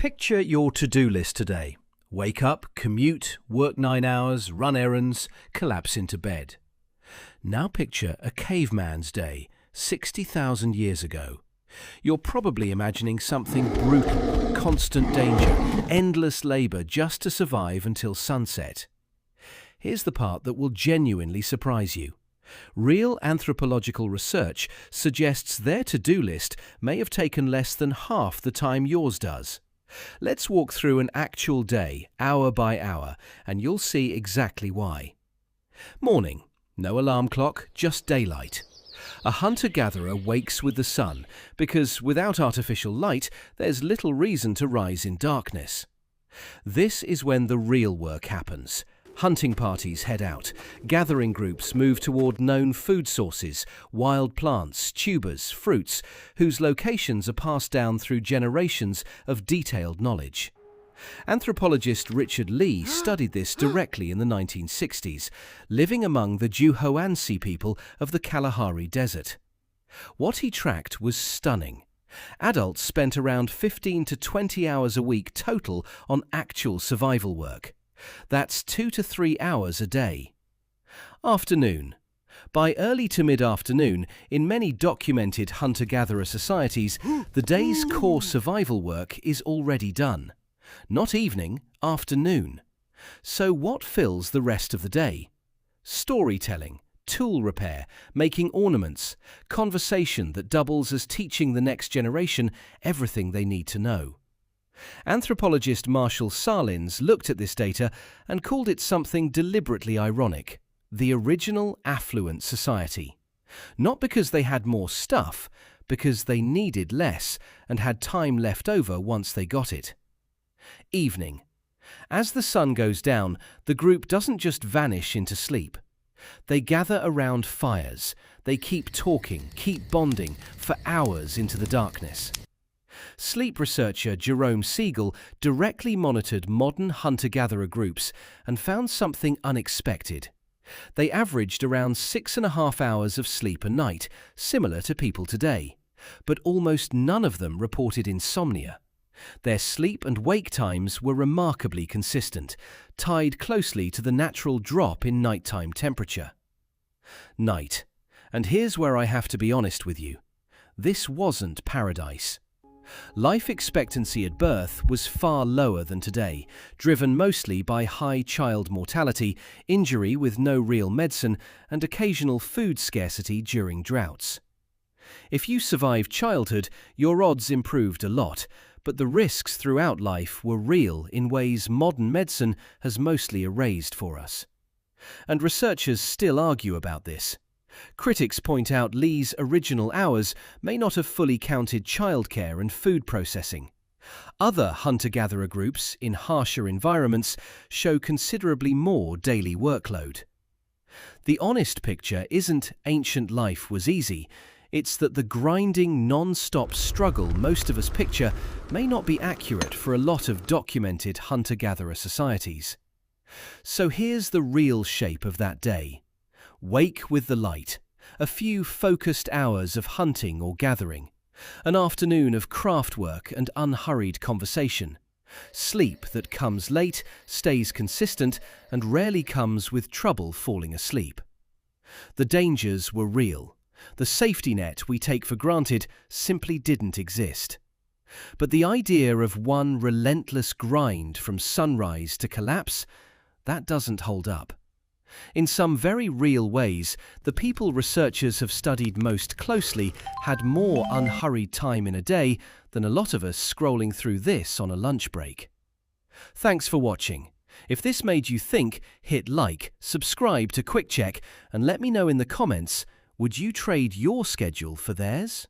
Picture your to-do list today. Wake up, commute, work 9 hours, run errands, collapse into bed. Now picture a caveman's day, 60,000 years ago. You're probably imagining something brutal, constant danger, endless labour just to survive until sunset. Here's the part that will genuinely surprise you. Real anthropological research suggests their to-do list may have taken less than half the time yours does. Let's walk through an actual day, hour by hour, and you'll see exactly why. Morning. No alarm clock, just daylight. A hunter-gatherer wakes with the sun, because without artificial light, there's little reason to rise in darkness. This is when the real work happens. Hunting parties head out. Gathering groups move toward known food sources, wild plants, tubers, fruits, whose locations are passed down through generations of detailed knowledge. Anthropologist Richard Lee studied this directly in the 1960s, living among the hoansi people of the Kalahari Desert. What he tracked was stunning. Adults spent around 15 to 20 hours a week total on actual survival work. That's 2 to 3 hours a day. Afternoon. By early to mid-afternoon, in many documented hunter-gatherer societies, the day's core survival work is already done. Not evening, afternoon. So what fills the rest of the day? Storytelling, tool repair, making ornaments, conversation that doubles as teaching the next generation everything they need to know. Anthropologist Marshall Sahlins looked at this data and called it something deliberately ironic: the original affluent society. Not because they had more stuff, because they needed less and had time left over once they got it. Evening. As the sun goes down, the group doesn't just vanish into sleep. They gather around fires. They keep talking, keep bonding for hours into the darkness. Sleep researcher Jerome Siegel directly monitored modern hunter-gatherer groups and found something unexpected. They averaged around 6.5 hours of sleep a night, similar to people today. But almost none of them reported insomnia. Their sleep and wake times were remarkably consistent, tied closely to the natural drop in nighttime temperature. Night. And here's where I have to be honest with you. This wasn't paradise. Life expectancy at birth was far lower than today, driven mostly by high child mortality, injury with no real medicine, and occasional food scarcity during droughts. If you survived childhood, your odds improved a lot, but the risks throughout life were real in ways modern medicine has mostly erased for us. And researchers still argue about this. Critics point out Lee's original hours may not have fully counted childcare and food processing. Other hunter-gatherer groups in harsher environments show considerably more daily workload. The honest picture isn't ancient life was easy. It's that the grinding, non-stop struggle most of us picture may not be accurate for a lot of documented hunter-gatherer societies. So here's the real shape of that day. Wake with the light, a few focused hours of hunting or gathering, an afternoon of craft work and unhurried conversation, sleep that comes late, stays consistent, and rarely comes with trouble falling asleep. The dangers were real. The safety net we take for granted simply didn't exist. But the idea of one relentless grind from sunrise to collapse, that doesn't hold up. In some very real ways, the people researchers have studied most closely had more unhurried time in a day than a lot of us scrolling through this on a lunch break. Thanks for watching. If this made you think, hit like, subscribe to Chck, and let me know in the comments, would you trade your schedule for theirs?